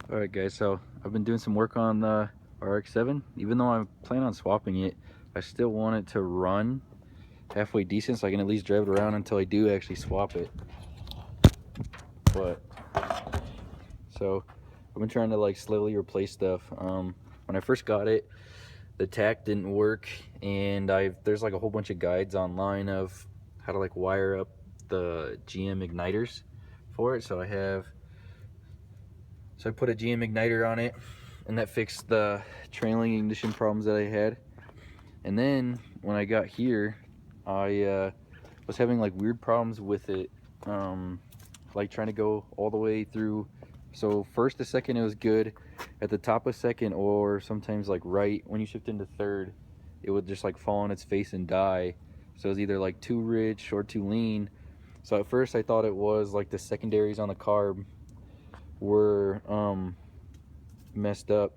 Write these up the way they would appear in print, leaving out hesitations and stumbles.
Alright guys, so I've been doing some work on the Rx7. Even though I plan on swapping it, I still want it to run halfway decent so I can at least drive it around until I do actually swap it. But so I've been trying to like slowly replace stuff. When I first got it, the tach didn't work, and there's like a whole bunch of guides online of how to like wire up the GM igniters for it. So I put a GM igniter on it, and that fixed the trailing ignition problems that I had. And then when I got here, I was having like weird problems with it, like trying to go all the way through. So first to second it was good. At the top of second, or sometimes like right when you shift into third, it would just like fall on its face and die. So it was either like too rich or too lean. So at first I thought it was like the secondaries on the carb were messed up,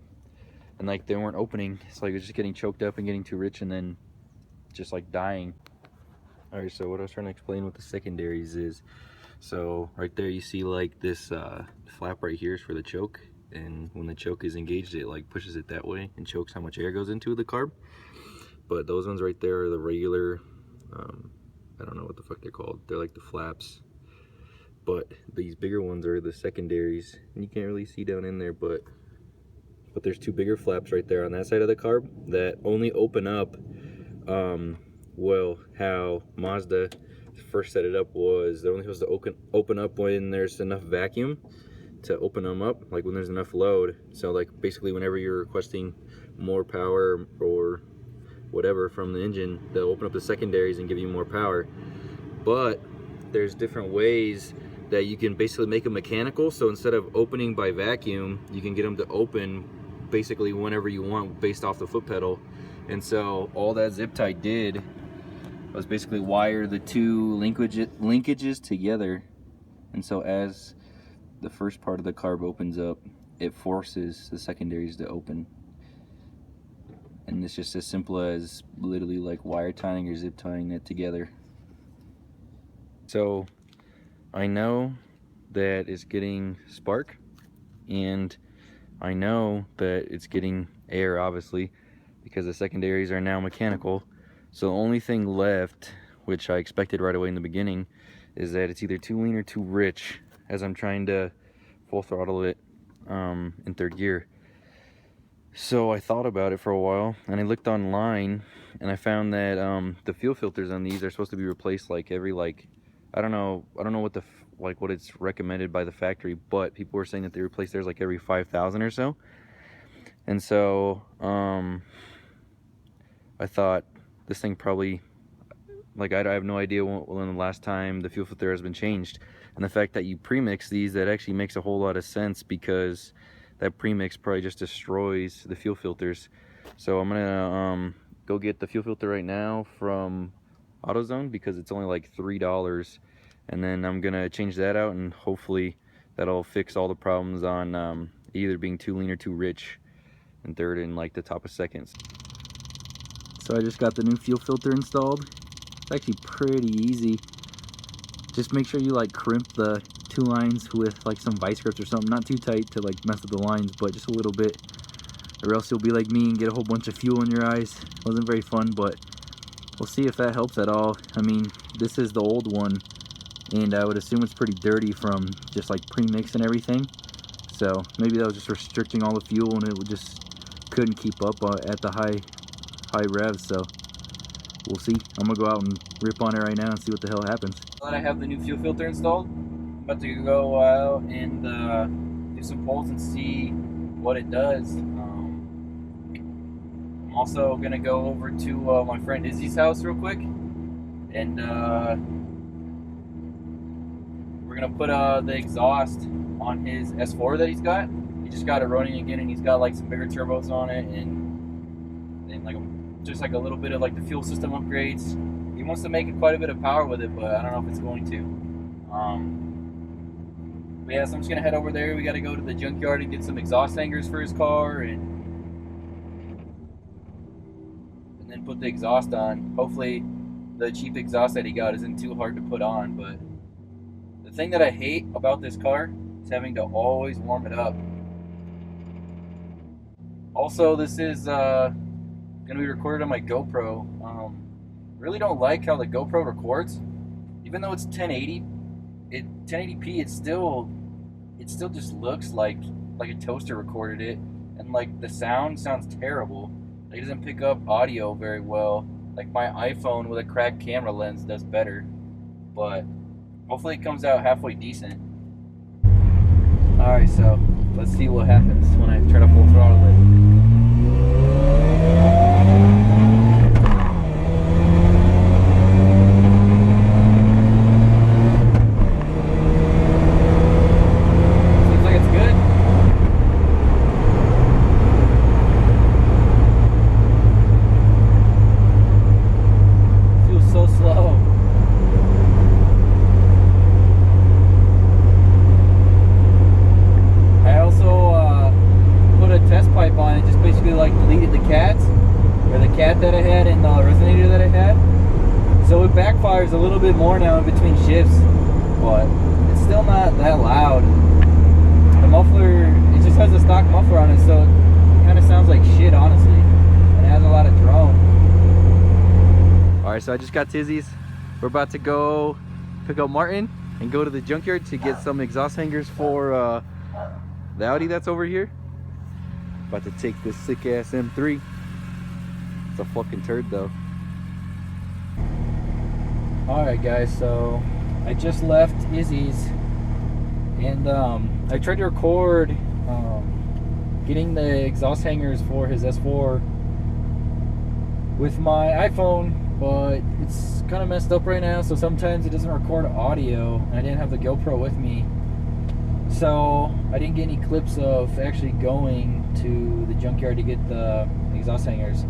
and like they weren't opening. It's like it was just getting choked up and getting too rich and then just like dying. All right, so what I was trying to explain with the secondaries is, so right there you see like this flap right here is for the choke, and when the choke is engaged it like pushes it that way and chokes how much air goes into the carb. But those ones right there are the regular, I don't know what the fuck they're called, they're like the flaps. But these bigger ones are the secondaries, and you can't really see down in there, but there's two bigger flaps right there on that side of the carb that only open up, well, how Mazda first set it up was they're only supposed to open up when there's enough vacuum to open them up, like when there's enough load. So like basically whenever you're requesting more power or whatever from the engine, they'll open up the secondaries and give you more power. But there's different ways that you can basically make them mechanical. So instead of opening by vacuum, you can get them to open basically whenever you want based off the foot pedal. And so all that zip tie did was basically wire the two linkages together. And so as the first part of the carb opens up, it forces the secondaries to open. And it's just as simple as literally like wire tying or zip tying it together. So I know that it's getting spark, and I know that it's getting air, obviously, because the secondaries are now mechanical. So the only thing left, which I expected right away in the beginning, is that it's either too lean or too rich as I'm trying to full throttle it in third gear. So I thought about it for a while, and I looked online, and I found that the fuel filters on these are supposed to be replaced like every I don't know what what it's recommended by the factory, but people were saying that they replace theirs like every 5,000 or so. And so I thought this thing probably, like, I have no idea when the last time the fuel filter has been changed. And the fact that you premix these, that actually makes a whole lot of sense, because that premix probably just destroys the fuel filters. So I'm gonna go get the fuel filter right now from AutoZone, because it's only like $3, and then I'm gonna change that out, and hopefully that'll fix all the problems on either being too lean or too rich in third and like the top of seconds. So I just got the new fuel filter installed. It's actually pretty easy. Just make sure you like crimp the two lines with like some vice grips or something, not too tight to like mess with the lines, but just a little bit, or else you'll be like me and get a whole bunch of fuel in your eyes. Wasn't very fun, but we'll see if that helps at all. I mean, this is the old one, and I would assume it's pretty dirty from just like pre-mix and everything. So maybe that was just restricting all the fuel, and it just couldn't keep up at the high revs. So we'll see. I'm gonna go out and rip on it right now and see what the hell happens. Now that I have the new fuel filter installed, I'm about to go out and do some pulls and see what it does. I'm also gonna go over to my friend Izzy's house real quick, and we're gonna put the exhaust on his S4 that he's got. He just got it running again, and he's got like some bigger turbos on it, and like just like a little bit of like the fuel system upgrades. He wants to make it quite a bit of power with it, but I don't know if it's going to. But yeah, so I'm just gonna head over there. We gotta go to the junkyard and get some exhaust hangers for his car, and then put the exhaust on. Hopefully the cheap exhaust that he got isn't too hard to put on. But the thing that I hate about this car is having to always warm it up. Also, this is gonna be recorded on my GoPro. Really don't like how the GoPro records, even though it's 1080. 1080p. It still just looks like a toaster recorded it, and like the sound sounds terrible. Like, it doesn't pick up audio very well. Like my iPhone with a cracked camera lens does better, but hopefully it comes out halfway decent. All right, so let's see what happens when I try to full throttle it. That I had and the resonator that I had, so it backfires a little bit more now in between shifts, but it's still not that loud. The muffler, it just has a stock muffler on it, so it kind of sounds like shit, honestly, and it has a lot of drone. Alright, so I just got Tizzy's. We're about to go pick up Martin and go to the junkyard to get some exhaust hangers for the Audi that's over here. About to take this sick ass M3. A fucking turd though. Alright guys, so I just left Izzy's and I tried to record getting the exhaust hangers for his S4 with my iPhone, but it's kind of messed up right now, so sometimes it doesn't record audio, and I didn't have the GoPro with me, so I didn't get any clips of actually going to the junkyard to get the exhaust hangers.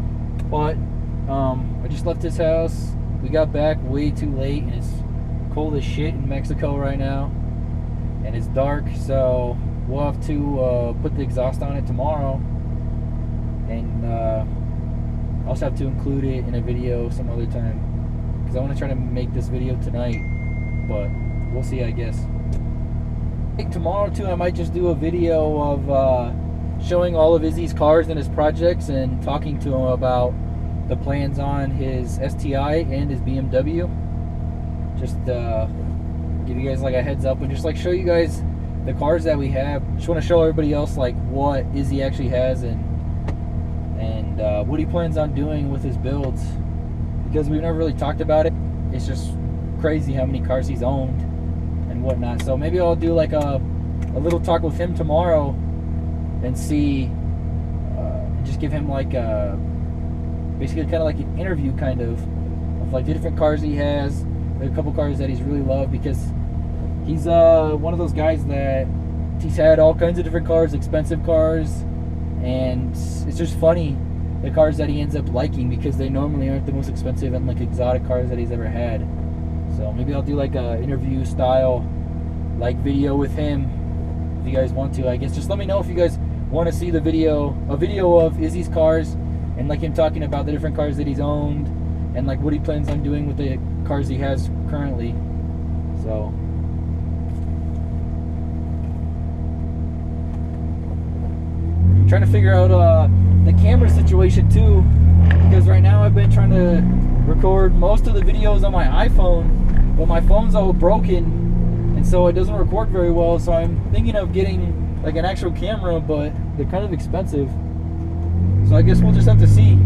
But I just left his house. We got back way too late, and it's cold as shit in Mexico right now, and it's dark, so we'll have to put the exhaust on it tomorrow, and I'll also have to include it in a video some other time, because I want to try to make this video tonight, but we'll see, I guess. I think tomorrow too I might just do a video of showing all of Izzy's cars and his projects and talking to him about the plans on his STI and his BMW. Just give you guys like a heads up and just like show you guys the cars that we have. Just want to show everybody else like what Izzy actually has and what he plans on doing with his builds, because we've never really talked about it. It's just crazy how many cars he's owned and whatnot. So maybe I'll do like a little talk with him tomorrow and see, just give him like basically kind of like an interview kind of like the different cars he has. There are a couple cars that he's really loved, because he's one of those guys that he's had all kinds of different cars, expensive cars, and it's just funny the cars that he ends up liking, because they normally aren't the most expensive and like exotic cars that he's ever had. So maybe I'll do like a interview style like video with him if you guys want to. I guess just let me know if you guys want to see the video, a video of Izzy's cars and like him talking about the different cars that he's owned and like what he plans on doing with the cars he has currently. So I'm trying to figure out the camera situation too, because right now I've been trying to record most of the videos on my iPhone, but my phone's all broken and so it doesn't record very well. So I'm thinking of getting like an actual camera, but they're kind of expensive, so I guess we'll just have to see.